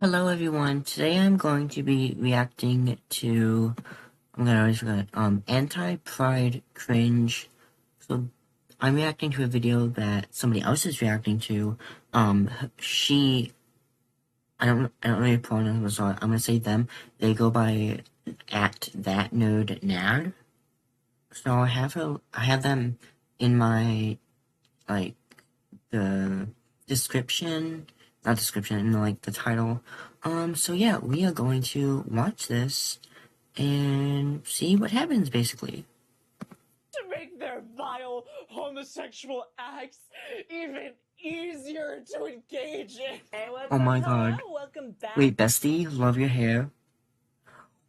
Hello everyone, today I'm going to be reacting to, anti-pride cringe. So, I'm reacting to a video that somebody else is reacting to. She, I don't know your pronouns, so I'm gonna say them. They go by at that nerd nad. So I have them in my, like, the description, not description, in the title. So yeah, we are going to watch this and see what happens, basically. To make their vile homosexual acts even easier to engage in. Hey, what's Oh my up? god. Hello, welcome back. Wait, bestie, love your hair.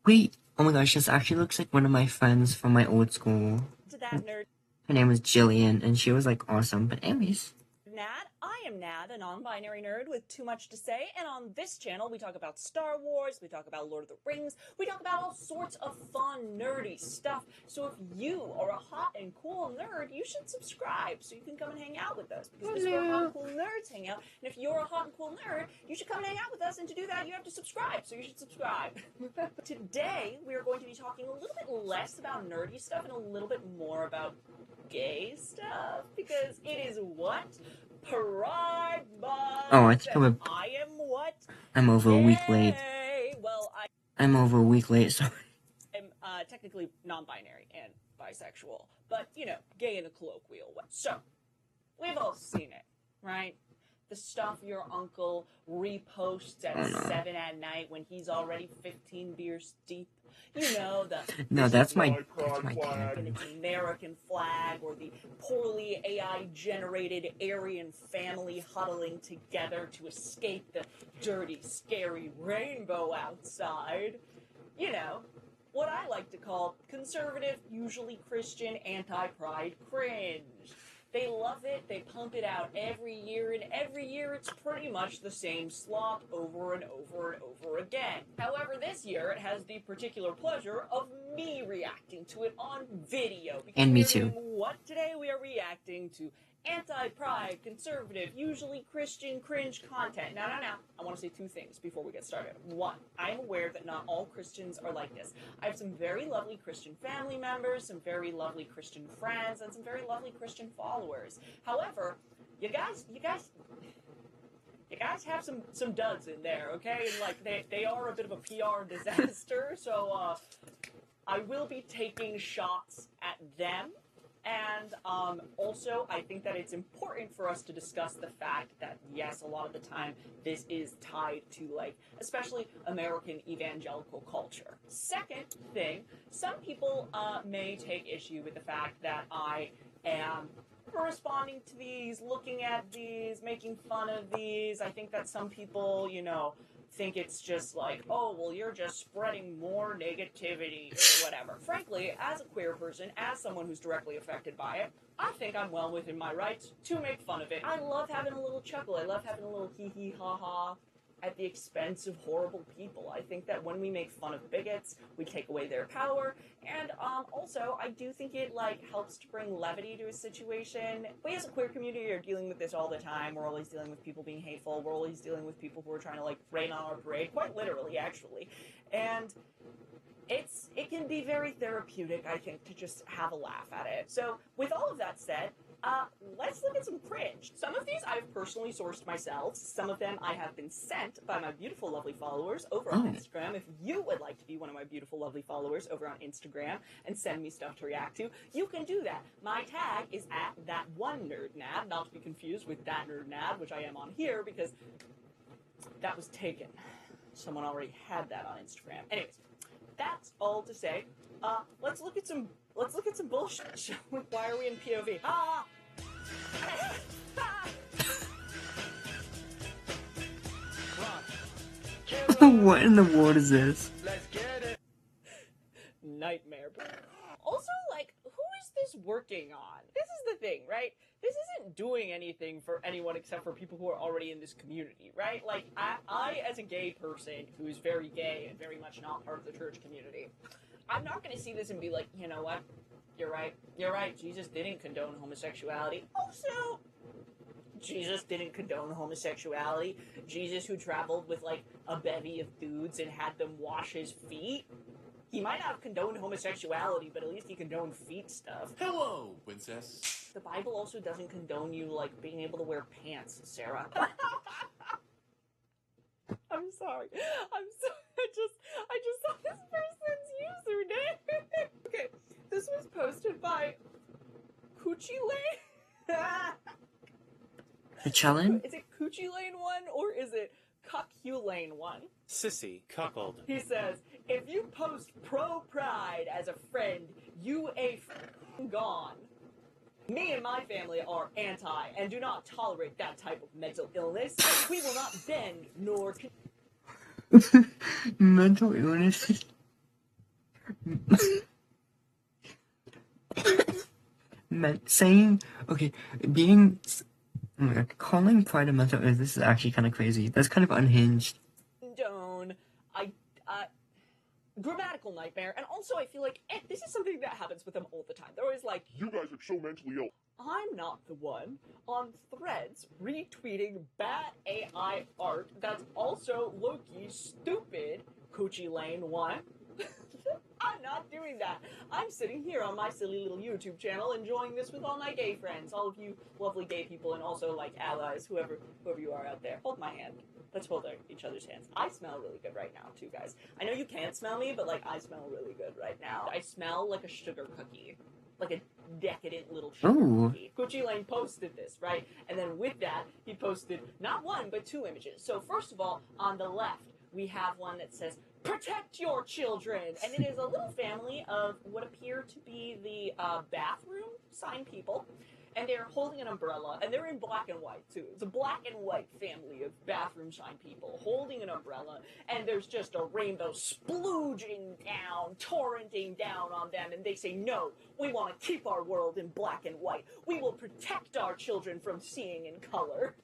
Wait, oh my gosh, this actually looks like one of my friends from my old school. To that nerd. Her name was Jillian, and she was, like, awesome. But anyways. Nad. I am Nad, a non-binary nerd with too much to say, and on this channel we talk about Star Wars, we talk about Lord of the Rings, we talk about all sorts of fun, nerdy stuff. So if you are a hot and cool nerd, you should subscribe so you can come and hang out with us, because this is where hot and cool nerds hang out. And if you're a hot and cool nerd, you should come and hang out with us, and to do that you have to subscribe, so you should subscribe. Today we are going to be talking a little bit less about nerdy stuff and a little bit more about gay stuff, because it is what? Pride Month. Oh, I think I am what? I'm over a week late. Well, I'm over a week late, sorry. I'm technically non-binary and bisexual, but, you know, gay in a colloquial way. So, we've all seen it, right? The stuff your uncle reposts at 7 at night when he's already 15 beers deep. You know, No, that's my flag, and it's American flag, or the poorly AI-generated Aryan family huddling together to escape the dirty, scary rainbow outside. You know, what I like to call conservative, usually Christian, anti-pride cringe. They love it, they pump it out every year, and every year it's pretty much the same slop over and over and over again. However, this year it has the particular pleasure of me reacting to it on video. And me too. What today we are reacting to anti-pride, conservative, usually Christian cringe content. Now, I want to say two things before we get started. One, I am aware that not all Christians are like this. I have some very lovely Christian family members, some very lovely Christian friends, and some very lovely Christian followers. However, you guys have some duds in there, okay? And like they are a bit of a PR disaster, so I will be taking shots at them. And also, I think that it's important for us to discuss the fact that, yes, a lot of the time this is tied to, like, especially American evangelical culture. Second thing, some people may take issue with the fact that I am responding to these, looking at these, making fun of these. I think that some people, you know, think it's just like, oh, well, you're just spreading more negativity or whatever. Frankly, as a queer person, as someone who's directly affected by it, I think I'm well within my rights to make fun of it. I love having a little chuckle. I love having a little hee-hee, ha-ha at the expense of horrible people. I think that when we make fun of bigots, we take away their power, and also, I do think it, like, helps to bring levity to a situation. We as a queer community are dealing with this all the time. We're always dealing with people being hateful. We're always dealing with people who are trying to, like, rain on our parade, quite literally, actually. And it can be very therapeutic, I think, to just have a laugh at it. So, with all of that said, let's look at some cringe. Some of these I've personally sourced myself. Some of them I have been sent by my beautiful, lovely followers over on Instagram. If you would like to be one of my beautiful, lovely followers over on Instagram and send me stuff to react to, you can do that. My tag is at @thatonenerdnad, not to be confused with thatnerdnad, which I am on here because that was taken. Someone already had that on Instagram. Anyways, that's all to say. Let's look at some bullshit, shall we? Why are we in POV? What in the world is this? Let's get it. Nightmare. Also, like, who is this working on? This is the thing, right? This isn't doing anything for anyone except for people who are already in this community, right? Like, I as a gay person who is very gay and very much not part of the church community, I'm not going to see this and be like, you know what? You're right. Jesus didn't condone homosexuality. Also, Jesus didn't condone homosexuality. Jesus, who traveled with like a bevy of dudes and had them wash his feet. He might not have condoned homosexuality, but at least he condoned feet stuff. Hello, princess. The Bible also doesn't condone you like being able to wear pants, Sarah. I'm sorry. I just saw this person's username. Okay, this was posted by Coochie Lane. Chillin'? Is it Coochie Lane 1 or is it Cuck You Lane 1? Sissy, cuckold. He says, if you post pro-pride as a friend, you a gone. Me and my family are anti and do not tolerate that type of mental illness. We will not bend nor... Mental illness. Saying, okay, being, oh my God, calling pride a mental illness, this is actually kind of crazy. That's kind of unhinged. Don't. Grammatical nightmare, and also I feel like this is something that happens with them all the time. They're always like, You guys are so mentally ill. I'm not the one on Threads retweeting bad AI art that's also low-key stupid, Coochie Lane 1. I'm not doing that. I'm sitting here on my silly little YouTube channel enjoying this with all my gay friends, all of you lovely gay people, and also like allies, whoever you are out there. Hold my hand. Let's hold each other's hands. I smell really good right now, too, guys. I know you can't smell me, but like I smell really good right now. I smell like a sugar cookie. Like a decadent little sugar cookie. Coochie Lane posted this, right? And then with that, he posted not one, but two images. So first of all, on the left, we have one that says, protect your children! And it is a little family of what appear to be the bathroom sign people. And they're holding an umbrella, and they're in black and white, too. It's a black and white family of bathroom sign people holding an umbrella, and there's just a rainbow splooging down, torrenting down on them, and they say, no, we want to keep our world in black and white. We will protect our children from seeing in color.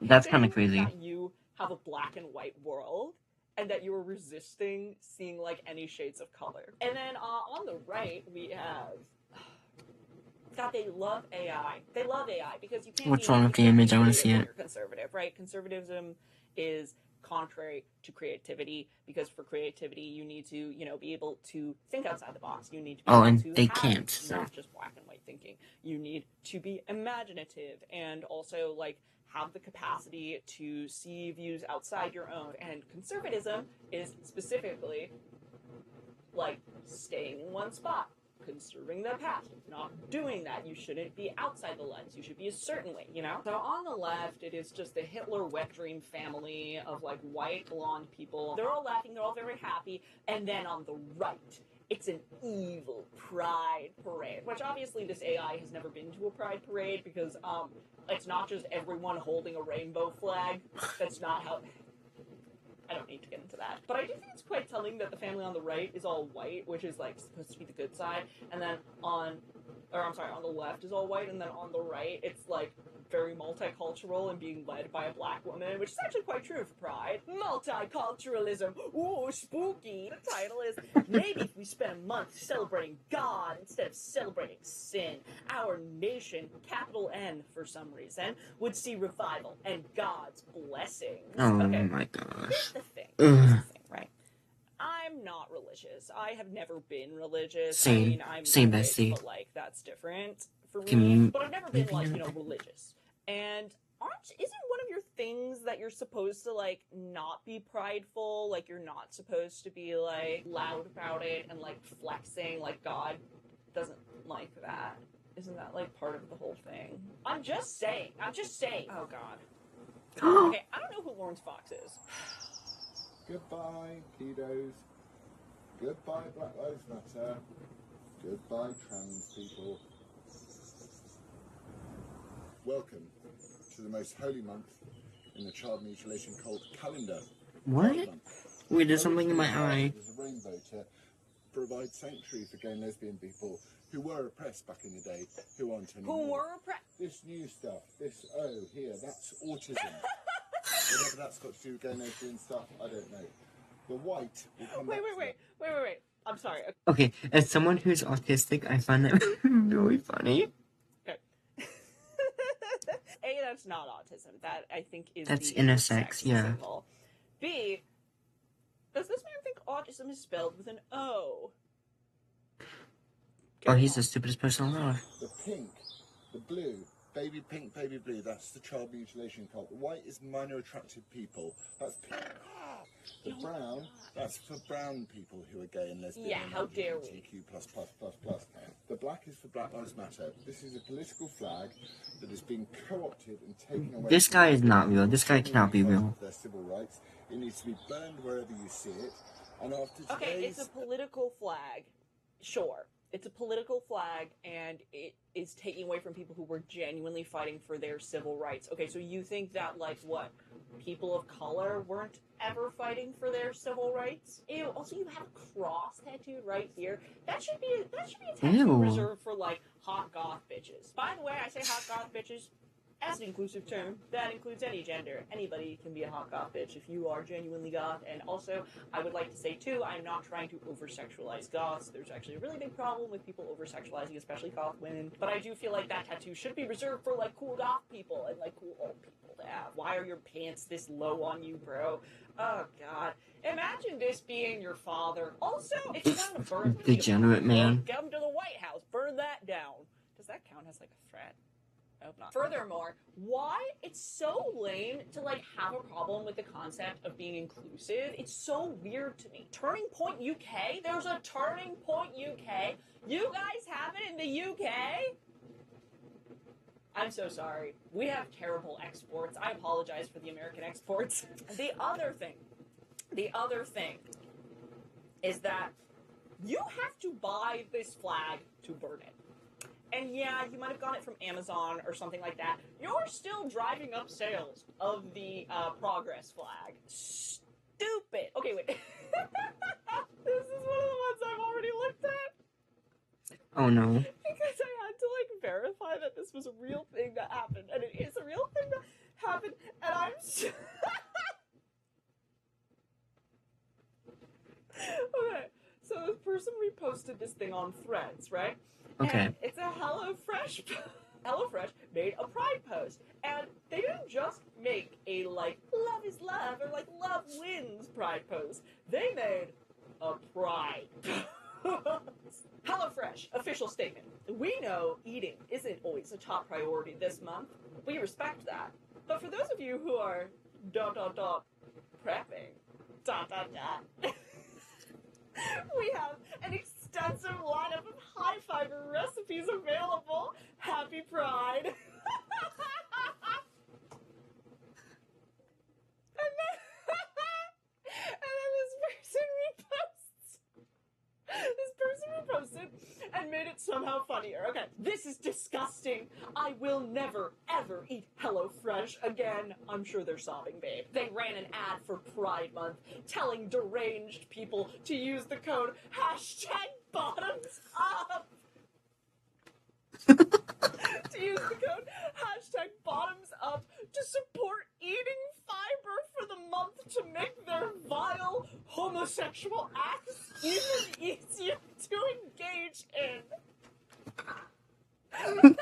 That's kind of crazy. That you have a black and white world, and that you are resisting seeing, like, any shades of color. And then on the right, we have... God, they love AI. They love AI because you can't. What's wrong with the image? I want to see it. You're conservative, right? Conservatism is contrary to creativity because for creativity you need to, be able to think outside the box. You need to be able to they have can't. So. Not just black and white thinking. You need to be imaginative and also like have the capacity to see views outside your own. And conservatism is specifically like staying in one spot. Conserving the past, not doing that. You shouldn't be outside the lens. You should be a certain way, So on the left, it is just the Hitler wet dream family of like white blonde people. They're all laughing. They're all very happy. And then on the right, it's an evil pride parade, which obviously this AI has never been to a pride parade because it's not just everyone holding a rainbow flag. That's not how... I don't need to get into that. But I do think it's quite telling that the family on the right is all white, which is, like, supposed to be the good side. And then on the left is all white, and then on the right, it's, like, very multicultural and being led by a black woman, which is actually quite true for Pride. Multiculturalism. Ooh, spooky. The title is, maybe if we spent a month celebrating God instead of celebrating sin, our nation, capital N for some reason, would see revival and God's blessings. Oh okay. My gosh. Here's the thing, right? I'm not religious. I have never been religious. Same. I mean, I'm Same, Jewish, bestie. but like that's different for me. But I've never been like, maybe religious. And isn't one of your things that you're supposed to like not be prideful? Like you're not supposed to be like loud about it and like flexing. Like God doesn't like that. Isn't that like part of the whole thing? I'm just saying. Oh God. Okay, I don't know who Lawrence Fox is. Goodbye, pedos. Goodbye, Black Lives Matter. Goodbye, trans people. Welcome to the most holy month in the child mutilation cult calendar. What? Wait, there's something in my eye. There's a rainbow to provide sanctuary for gay and lesbian people who were oppressed back in the day, who aren't anymore. Who were oppressed? This new stuff, here, that's autism. Whatever that's got to do with gay and lesbian stuff, I don't know. The white will come back to Wait. I'm sorry. Okay, as someone who's autistic, I find that really funny. Okay. A, that's not autism. That, I think, is That's the intersex, yeah. symbol. B, does this man think autism is spelled with an O? Or he's the stupidest person alive. The pink, the blue, baby pink, baby blue, that's the child mutilation cult. The white is minor attracted people. That's pink. The brown, that's for brown people who are gay and lesbian. Yeah, and how dare we. LGBTQ++++. The black is for Black Lives Matter. This is a political flag that has been co-opted and taken away. This from guy them. is not real. This guy cannot be Because real. of their civil rights. It needs to be burned wherever you see it. And after Okay, today's... it's a political flag. Sure. It's a political flag, and it is taking away from people who were genuinely fighting for their civil rights. Okay, so you think that, like, what? People of color weren't ever fighting for their civil rights? Ew, also you have a cross tattooed right here. That should be a tattoo Ew. reserved for, like, hot goth bitches. By the way, I say hot goth bitches as an inclusive term. That includes any gender. Anybody can be a hot goth bitch if you are genuinely goth. And also, I would like to say too, I'm not trying to over-sexualize goths. There's actually a really big problem with people over-sexualizing, especially goth women. But I do feel like that tattoo should be reserved for, like, cool goth people and, like, cool old people to have. Why are your pants this low on you, bro? Oh, God. Imagine this being your father. Also, if you want to burn... Degenerate man. Come to the White House. Burn that down. Does that count as, like, a threat? I hope not. Furthermore, why it's so lame to, like, have a problem with the concept of being inclusive. It's so weird to me. Turning Point UK? There's a Turning Point UK? You guys have it in the UK? I'm so sorry. We have terrible exports. I apologize for the American exports. The other thing is that you have to buy this flag to burn it. And yeah, you might have gotten it from Amazon or something like that. You're still driving up sales of the progress flag. Stupid. Okay, wait. This is one of the ones I've already looked at. Oh no. Because I had to, like, verify that this was a real thing that happened. And it is a real thing that happened. And I'm so... Okay, so this person reposted this thing on Threads, right? Okay. And it's a HelloFresh. HelloFresh made a Pride post, and they didn't just make a, like, love is love or, like, love wins Pride post. They made a Pride post. HelloFresh official statement: we know eating isn't always a top priority this month. We respect that. But for those of you who are ... prepping ... we have an extensive lineup of high fiber recipes available. Happy Pride. and then this person reposted and made it somehow funnier. Okay, this is disgusting. I will never, ever eat HelloFresh again. I'm sure they're sobbing, babe. They ran an ad for Pride Month telling deranged people to use the code #BottomsUp. To use the code #BottomsUp to support eating fiber for the month to make their vile homosexual acts even easier to engage in. Bottoms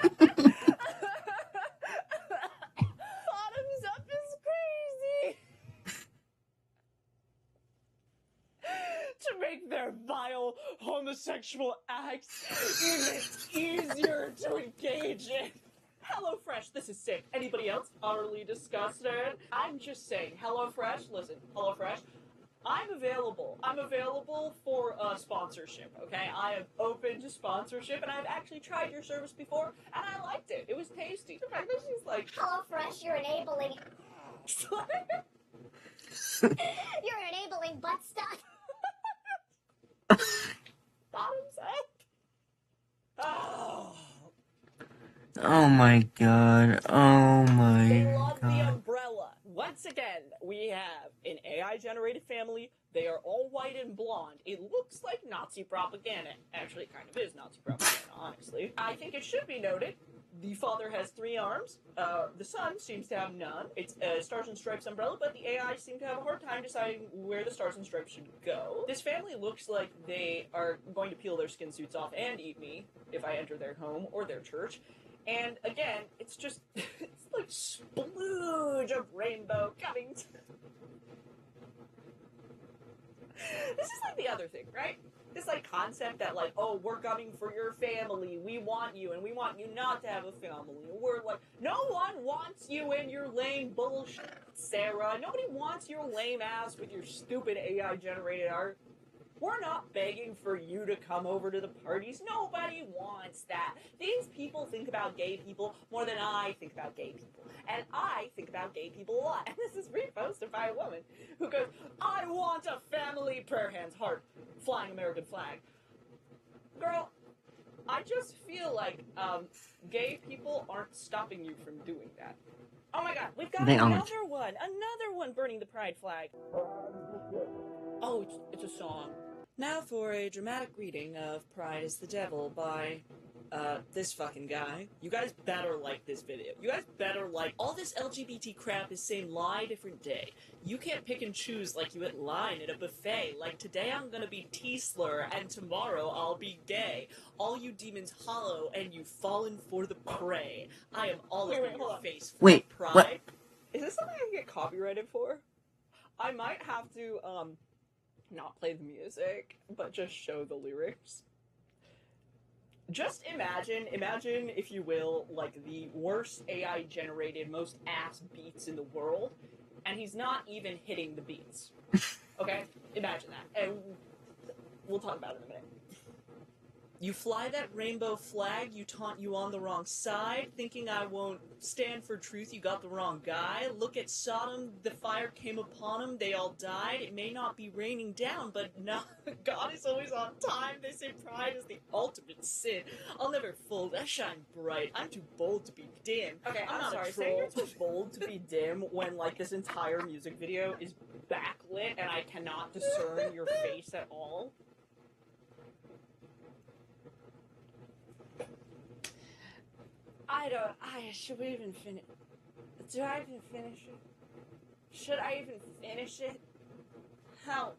Up is crazy. To make their vile homosexual acts even easier to engage in. HelloFresh, this is sick. Anybody else utterly disgusted? I'm just saying, HelloFresh, listen, HelloFresh, I'm available. I'm available for sponsorship, okay? I am open to sponsorship, and I've actually tried your service before, and I liked it. It was tasty. In fact, this is like... HelloFresh, you're enabling... You're enabling butt stuff. Bottoms up. Oh. Oh my god. Oh They my love the god. umbrella. Once again, we have an AI-generated family. They are all white and blonde. It looks like Nazi propaganda. Actually, it kind of is Nazi propaganda, honestly. I think it should be noted, the father has 3 arms. The son seems to have none. It's a Stars and Stripes umbrella, but the AI seem to have a hard time deciding where the Stars and Stripes should go. This family looks like they are going to peel their skin suits off and eat me if I enter their home or their church. And again, it's just, it's like splooge of rainbow coming to... This is like the other thing, right? This like concept that like, oh, we're coming for your family, we want you, and we want you not to have a family. And we're like, no one wants you and your lame bullshit, Sarah. Nobody wants your lame ass with your stupid AI generated art. We're not begging for you to come over to the parties. Nobody wants that. These people think about gay people more than I think about gay people. And I think about gay people a lot. And this is reposted by a woman who goes, I want a family, prayer hands, heart, flying American flag. Girl, I just feel like gay people aren't stopping you from doing that. Oh my god, we've got They another aren't. one burning the pride flag. Oh, it's a song. Now for a dramatic reading of Pride is the Devil by, this fucking guy. You guys better like this video. You guys better like... All this LGBT crap is same lie, different day. You can't pick and choose like you at line at a buffet. Like, today I'm gonna be T-slur, and tomorrow I'll be gay. All you demons hollow, and you've fallen for the prey. I am all over your face for Wait, pride. what? Is this something I can get copyrighted for? I might have to, not play the music, but just show the lyrics. Just imagine, if you will, like the worst AI generated, most ass beats in the world, and he's not even hitting the beats. Okay? Imagine that. And we'll talk about it in a minute. You fly that rainbow flag, you taunt you on the wrong side, thinking I won't stand for truth, you got the wrong guy. Look at Sodom, the fire came upon them, they all died. It may not be raining down, but no, God is always on time. They say pride is the ultimate sin. I'll never fold, I shine bright. I'm too bold to be dim. Okay, I'm sorry, saying you're too bold to be dim when, like, this entire music video is backlit and I cannot discern your face at all. Should we even finish? Do I even finish it? Should I even finish it? How?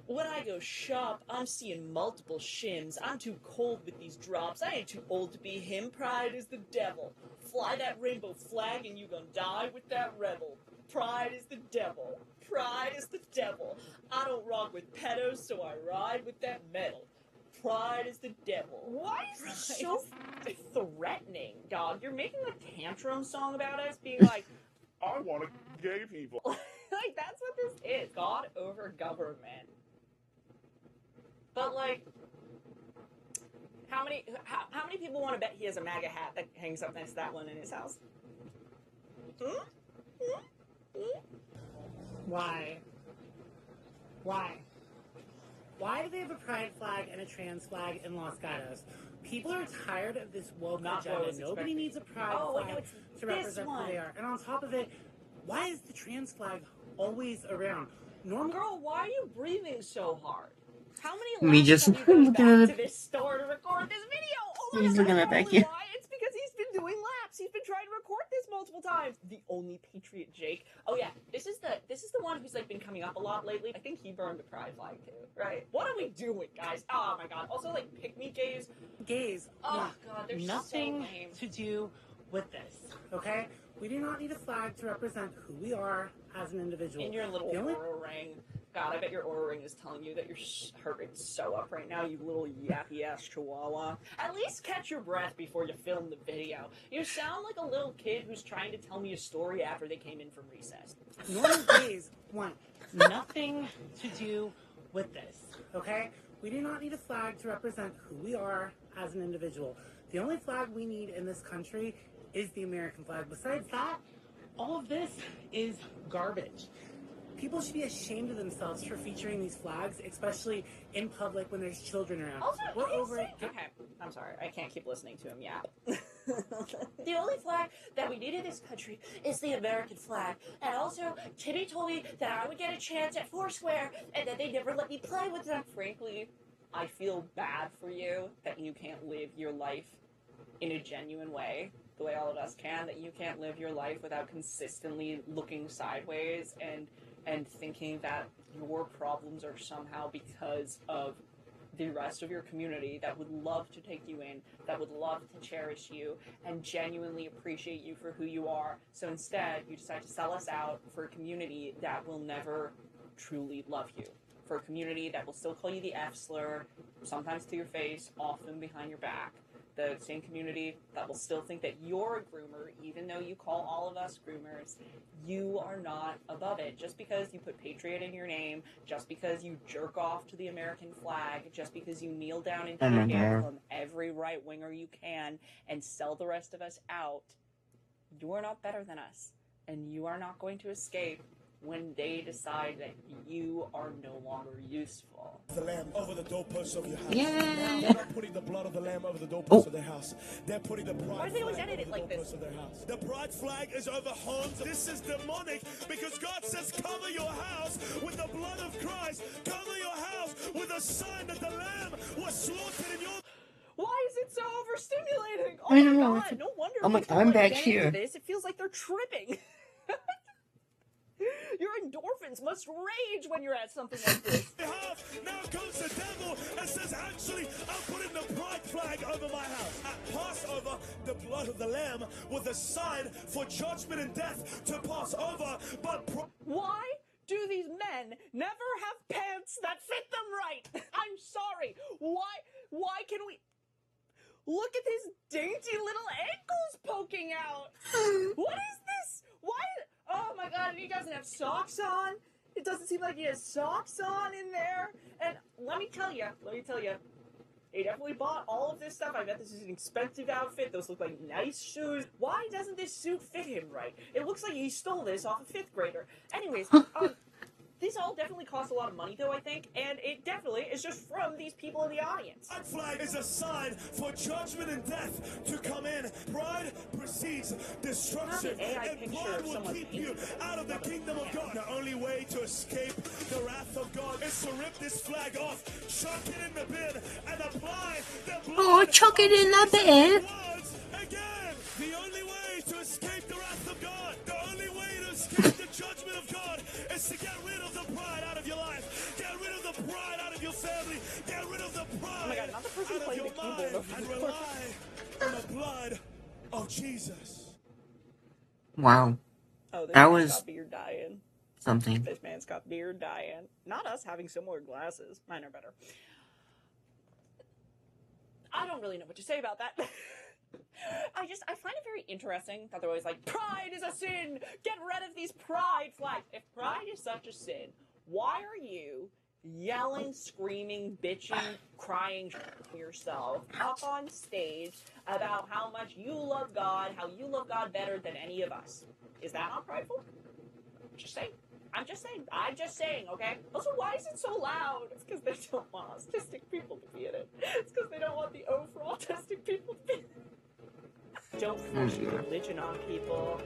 When I go shop, I'm seeing multiple shims. I'm too cold with these drops. I ain't too old to be him. Pride is the devil. Fly that rainbow flag and you gonna die with that rebel. Pride is the devil. Pride is the devil. I don't rock with pedos, so I ride with that metal. Pride is the devil. Why is this so threatening, dog? You're making a tantrum song about us, being like, I want gay people. like, that's what this is. God over government. But, like, how many people want to bet he has a MAGA hat that hangs up next to that one in his house? Why? Why do they have a pride flag and a trans flag in Los Gatos? People are tired of this woke Not what I agenda. was Nobody expecting. needs a pride Oh, wait, flag no, it's to this represent one. who they are. And on top of it, why is the trans flag always around? Normal. Girl, why are you breathing so hard? How many Me laps just have you gone looking back at to it. this store to record this video? Oh my He's god, looking that's at probably Becky. why. It's because he's been doing laps. He's been trying to record this multiple times. The only patriot Jake. Oh yeah, this is the one who's like been coming up a lot lately. I think he burned the pride flag too, right? What are we doing, guys? Oh my god. Also, like, pick me gays. Gays Oh want god, they're nothing so lame. to do with this. Okay? We do not need a flag to represent who we are as an individual. In your little The only- Aura ring. God, I bet your Aura ring is telling you that your heart rate's so up right now, you little yappy ass chihuahua. At least catch your breath before you film the video. You sound like a little kid who's trying to tell me a story after they came in from recess. Normal gays want nothing to do with this, okay? We do not need a flag to represent who we are as an individual. The only flag we need in this country is the American flag. Besides that, all of this is garbage. People should be ashamed of themselves for featuring these flags, especially in public when there's children around. Also, We're over it. Okay, I'm sorry. I can't keep listening to him yap. The only flag that we need in this country is the American flag. And also, Timmy told me that I would get a chance at Foursquare, and that they never let me play with them. Frankly, I feel bad for you that you can't live your life in a genuine way, the way all of us can, that you can't live your life without consistently looking sideways and thinking that your problems are somehow because of the rest of your community that would love to take you in, that would love to cherish you, and genuinely appreciate you for who you are. So instead, you decide to sell us out for a community that will never truly love you. For a community that will still call you the F slur, sometimes to your face, often behind your back. The same community that will still think that you're a groomer, even though you call all of us groomers. You are not above it. Just because you put Patriot in your name, just because you jerk off to the American flag, just because you kneel down and Oh my take it God. from every right winger you can and sell the rest of us out, you are not better than us. And you are not going to escape when they decide that you are no longer useful. The lamb over the doorposts of your house. Yeah. They're not putting the blood of the lamb over the doorposts of their house. They're putting the pride Why do they always flag edit over it the like this? doorposts of their house. The pride flag is over homes. This is demonic because God says cover your house with the blood of Christ. Cover your house with a sign that the lamb was slaughtered in your... Why is it so overstimulating? Oh I my know. god, no wonder I'm when like, people I'm back get here. into this, it feels like they're tripping. Your endorphins must rage when you're at something like this. behalf. Now comes the devil and says, actually, I'm putting the pride flag over my house. At Passover, the blood of the lamb was a sign for judgment and death to pass over. But Why do these men never have pants that fit them right? I'm sorry. Why can we... Look at his dainty little ankles poking out. What is this? Why? Oh my god, he doesn't have socks on. It doesn't seem like he has socks on in there. And let me tell you, he definitely bought all of this stuff. I bet this is an expensive outfit. Those look like nice shoes. Why doesn't this suit fit him right? It looks like he stole this off a 5th grader. Anyways, these all definitely cost a lot of money, though, I think, and it definitely is just from these people in the audience. pride flag is a sign for judgment and death to come in. Pride precedes destruction, Not an AI and picture pride of will someone keep you painting out of the kingdom of God. The only way to escape the wrath of God is to rip this flag off, chuck it in the bin, and apply the blood. Oh, chuck it in the bin. Once again, the only way to escape the wrath of God, the only way to escape the judgment of God is to get rid of the pride out of your life, get rid of the pride out of your family, get rid of the pride Oh my God, not the person out of playing your the keyboard mind, over and there. rely on the blood of Jesus. Wow. Oh, this That man's was- got beard dyeing. Something. This man's got beard dyeing. Not us having similar glasses. Mine are better. I don't really know what to say about that. I find it very interesting that they're always like, pride is a sin! Get rid of these pride flags! If pride is such a sin, why are you yelling, screaming, bitching, crying yourself up on stage about how much you love God, how you love God better than any of us? Is that not prideful? Just saying. I'm just saying, okay? Also, why is it so loud? It's because they don't want autistic people to be in it. It's because they don't want the O for autistic people to be in it. Don't force your religion on people.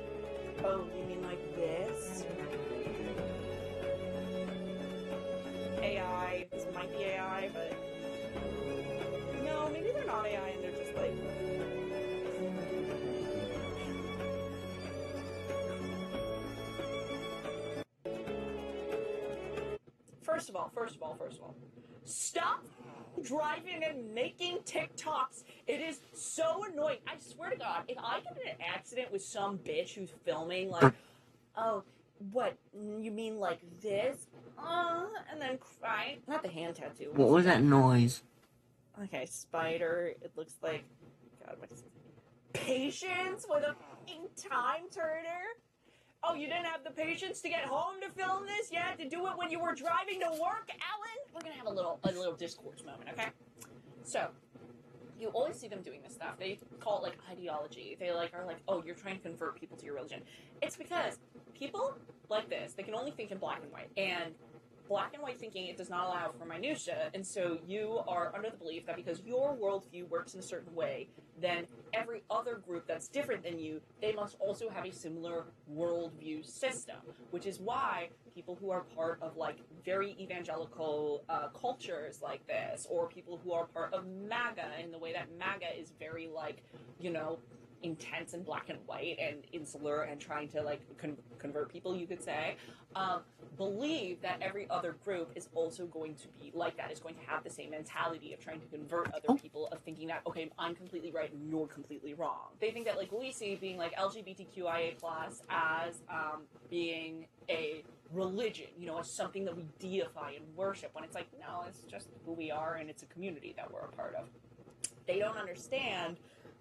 Oh, you mean like this? AI. This might be AI, but... No, maybe they're not AI and they're just like... First of all, stop driving and making TikToks. It is so annoying. I swear to God, if I get in an accident with some bitch who's filming, like, oh, what, you mean like this? And then cry. Not the hand tattoo. What was that noise? Okay, spider. It looks like, God, what is it? Patience with a fucking time turner? Oh, you didn't have the patience to get home to film this? You had to do it when you were driving to work, Alan? We're gonna have a little discourse moment, okay? So, you always see them doing this stuff. They call it like ideology. They like are like, oh, you're trying to convert people to your religion. It's because people like this, they can only think in black and white. And black and white thinking, it does not allow for minutia, and so you are under the belief that because your worldview works in a certain way, then every other group that's different than you, they must also have a similar worldview system, which is why people who are part of like very evangelical cultures like this, or people who are part of MAGA in the way that MAGA is very like, you know, intense and black and white and insular and trying to like convert people, you could say, believe that every other group is also going to be like that, is going to have the same mentality of trying to convert other people, of thinking that, okay, I'm completely right and you're completely wrong. They think that like we see being like LGBTQIA+ as being a religion, you know, as something that we deify and worship, when it's like, no, it's just who we are and it's a community that we're a part of. They don't understand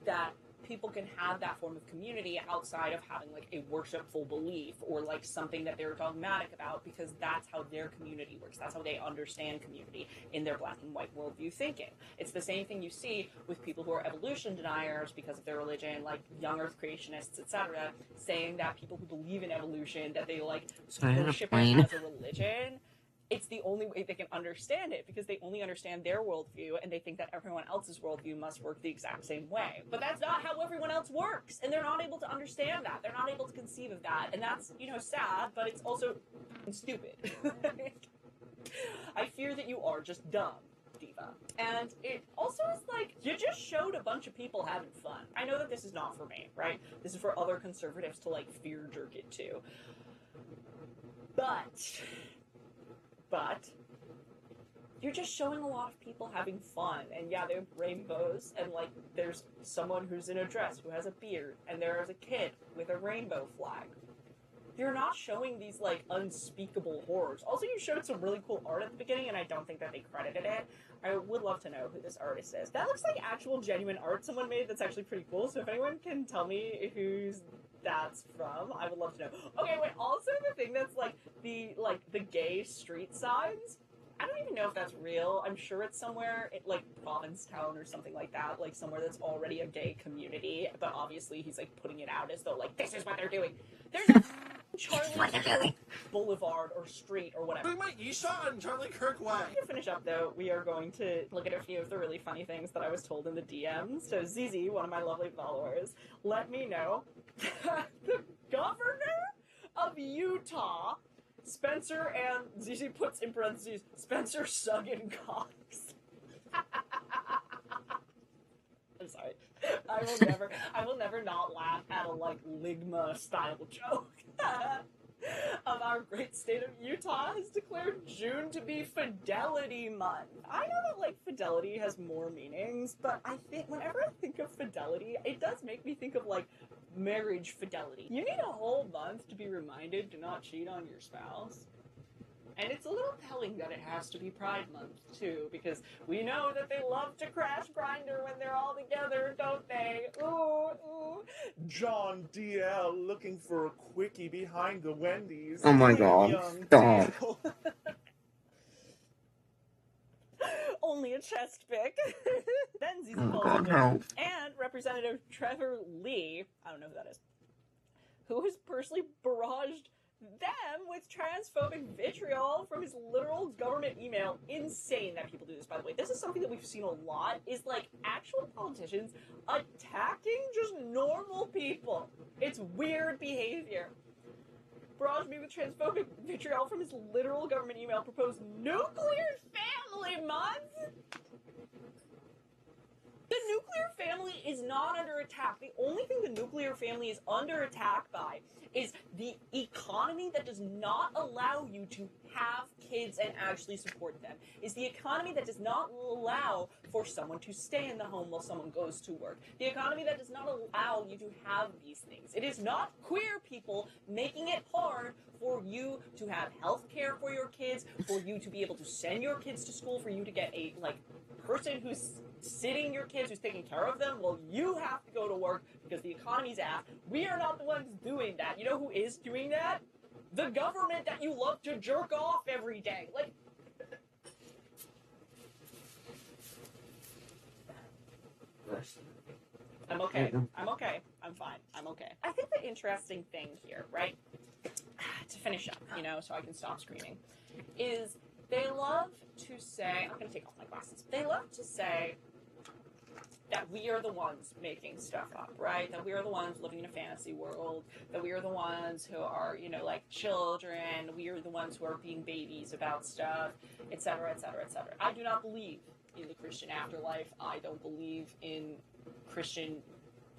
that people can have that form of community outside of having like a worshipful belief or like something that they're dogmatic about, because that's how their community works. That's how they understand community in their black and white worldview thinking. It's the same thing you see with people who are evolution deniers because of their religion, like young earth creationists, etc., saying that people who believe in evolution, that they like worship it as a religion. It's the only way they can understand it, because they only understand their worldview and they think that everyone else's worldview must work the exact same way. But that's not how everyone else works, and they're not able to understand that. They're not able to conceive of that, and that's, you know, sad, but it's also stupid. I fear that you are just dumb, Diva. And it also is like, you just showed a bunch of people having fun. I know that this is not for me, right? This is for other conservatives to like fear jerk it to. But you're just showing a lot of people having fun, and yeah, they have rainbows, and like there's someone who's in a dress who has a beard, and there is a kid with a rainbow flag. You're not showing these like unspeakable horrors. Also, you showed some really cool art at the beginning, and I don't think that they credited it. I would love to know who this artist is. That looks like actual genuine art someone made that's actually pretty cool, so if anyone can tell me who's that's from, I would love to know. Okay, wait, also the thing that's like the gay street signs, I don't even know if that's real. I'm sure it's somewhere like Provincetown or something like that, like somewhere that's already a gay community, but obviously he's like putting it out as though like this is what they're doing. There's a Charlie Boulevard or street or whatever. You shot on Charlie Kirk Way. To finish up though, we are going to look at a few of the really funny things that I was told in the DMs. So ZZ, one of my lovely followers, let me know the governor of Utah, Spencer, and ZZ puts in parentheses, Spencer Suggen Cox. I'm sorry. I will never not laugh at a like Ligma style joke. Of our great state of Utah has declared June to be Fidelity Month. I know that like fidelity has more meanings, but I think whenever I think of fidelity, it does make me think of like marriage fidelity. You need a whole month to be reminded to not cheat on your spouse. And it's a little telling that it has to be Pride Month, too, because we know that they love to crash Grindr when they're all together, don't they? Ooh, ooh. John DL looking for a quickie behind the Wendy's. Oh my Hey, God, young stop. Dale. Only a chest pick. Then ZZ Oh calls God, it no. and Representative Trevor Lee, I don't know who that is, who has personally barraged them with transphobic vitriol from his literal government email. Insane that people do this, by the way. This is something that we've seen a lot, is like actual politicians attacking just normal people. It's weird behavior. Barraged me with transphobic vitriol from his literal government email, proposed nuclear family month. The nuclear family is not under attack. The only thing the nuclear family is under attack by is the economy that does not allow you to have kids and actually support them. Is the economy that does not allow for someone to stay in the home while someone goes to work. The economy that does not allow you to have these things. It is not queer people making it hard for you to have health care for your kids, for you to be able to send your kids to school, for you to get a person who's sitting your kids, who's taking care of them. Well, you have to go to work because the economy's ass. We are not the ones doing that. You know who is doing that? The government that you love to jerk off every day. Like, I'm okay. I'm okay. I'm fine. I'm okay. I think the interesting thing here, right, to finish up, you know, so I can stop screaming, is they love to say, I'm going to take off my glasses. They love to say that we are the ones making stuff up, right? That we are the ones living in a fantasy world, that we are the ones who are, you know, like children, we are the ones who are being babies about stuff, etc., etc., etc. I do not believe in the Christian afterlife. I don't believe in Christian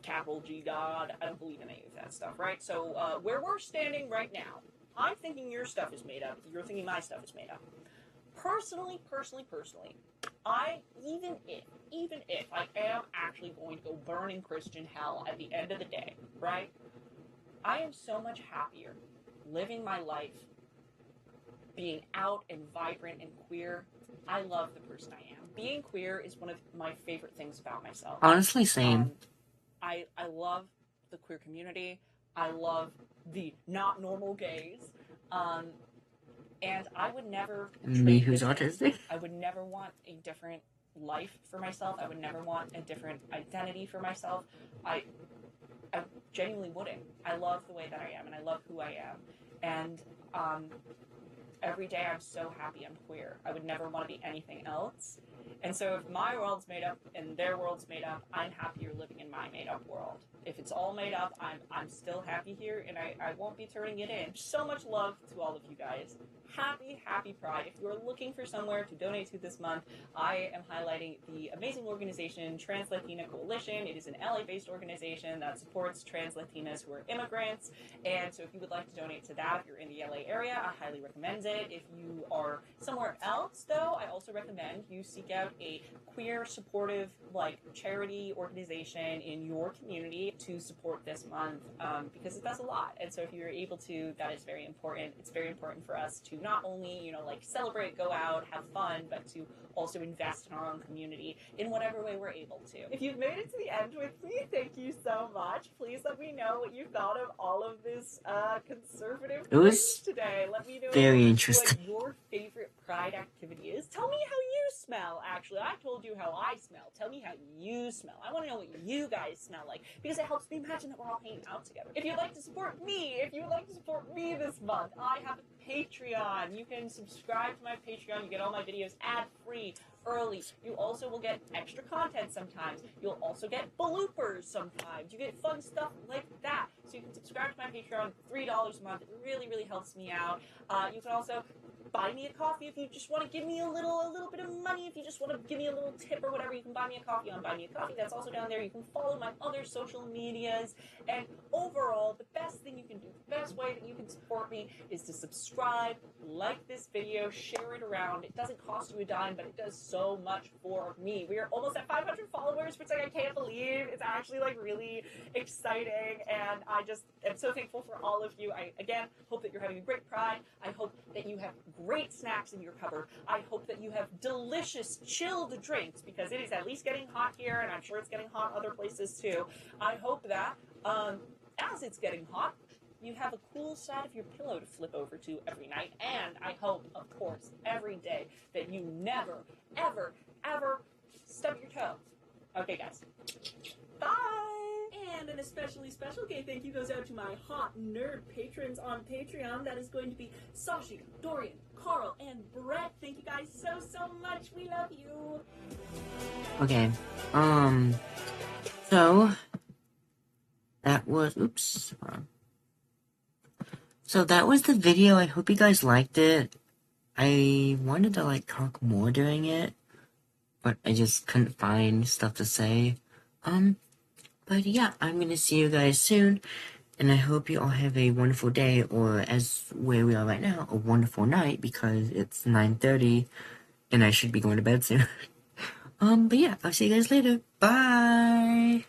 capital G God. I don't believe in any of that stuff, right? So where we're standing right now, I'm thinking your stuff is made up. You're thinking my stuff is made up. Personally, even if I am actually going to go burn in Christian hell at the end of the day, right? I am so much happier living my life, being out and vibrant and queer. I love the person I am. Being queer is one of my favorite things about myself. Honestly, same. I love the queer community. I love the not normal gays. And I would never... Me who's trade autistic? I would never want a different life for myself. I would never want a different identity for myself. I genuinely wouldn't. I love the way that I am, and I love who I am. And every day I'm so happy I'm queer. I would never want to be anything else. And so if my world's made up and their world's made up, I'm happier living in my made up world. If it's all made up, I'm still happy here, and I won't be turning it in. So much love to all of you guys. Happy Pride. If you're looking for somewhere to donate to this month, I am highlighting the amazing organization Trans Latina Coalition. It is an LA-based organization that supports trans Latinas who are immigrants. And so if you would like to donate to that, if you're in the LA area, I highly recommend it. If you are somewhere else, though, I also recommend you seek out a queer, supportive, charity organization in your community to support this month, because it does a lot. And so if you're able to, that is very important. It's very important for us to not only, celebrate, go out, have fun, but to also invest in our own community in whatever way we're able to. If you've made it to the end with me, thank you so much. Please let me know what you thought of all of this conservative It was today. Let me know very interesting. what your favorite Pride activity is. Tell me how you smell, actually. I told you how I smell. Tell me how you smell. I want to know what you guys smell like, because it helps me imagine that we're all hanging out together. If you'd like to support me, this month, I have a Patreon. You can subscribe to my Patreon. You get all my videos ad-free, early. You also will get extra content sometimes. You'll also get bloopers sometimes. You get fun stuff like that. So you can subscribe to my Patreon, $3 a month. It really, really helps me out. You can also buy me a coffee if you just want to give me a little bit of money. If you just want to give me a little tip or whatever, you can buy me a coffee on Buy Me a Coffee. That's also down there. You can follow my other social medias. And overall, the best thing you can do, the best way that you can support me is to subscribe, like this video, share it around. It doesn't cost you a dime, but it does so much for me. We are almost at 500 followers, which I can't believe. It's actually really exciting, and I just am so thankful for all of you. I, again, hope that you're having a great Pride. I hope that you have great snacks in your cupboard. I hope that you have delicious chilled drinks, because it is at least getting hot here, and I'm sure it's getting hot other places too. I hope that as it's getting hot, you have a cool side of your pillow to flip over to every night. And I hope, of course, every day that you never, ever, ever stub your toe. Okay, guys. Bye! And an especially special gay thank you goes out to my hot nerd patrons on Patreon. That is going to be Sashi, Dorian, Carl, and Brett. Thank you guys so much. We love you. Okay, so that was, oops, so that was the video. I hope you guys liked it. I wanted to talk more during it, but I just couldn't find stuff to say. But yeah, I'm gonna see you guys soon, and I hope you all have a wonderful day, or as where we are right now, a wonderful night, because it's 9:30, and I should be going to bed soon. But yeah, I'll see you guys later. Bye!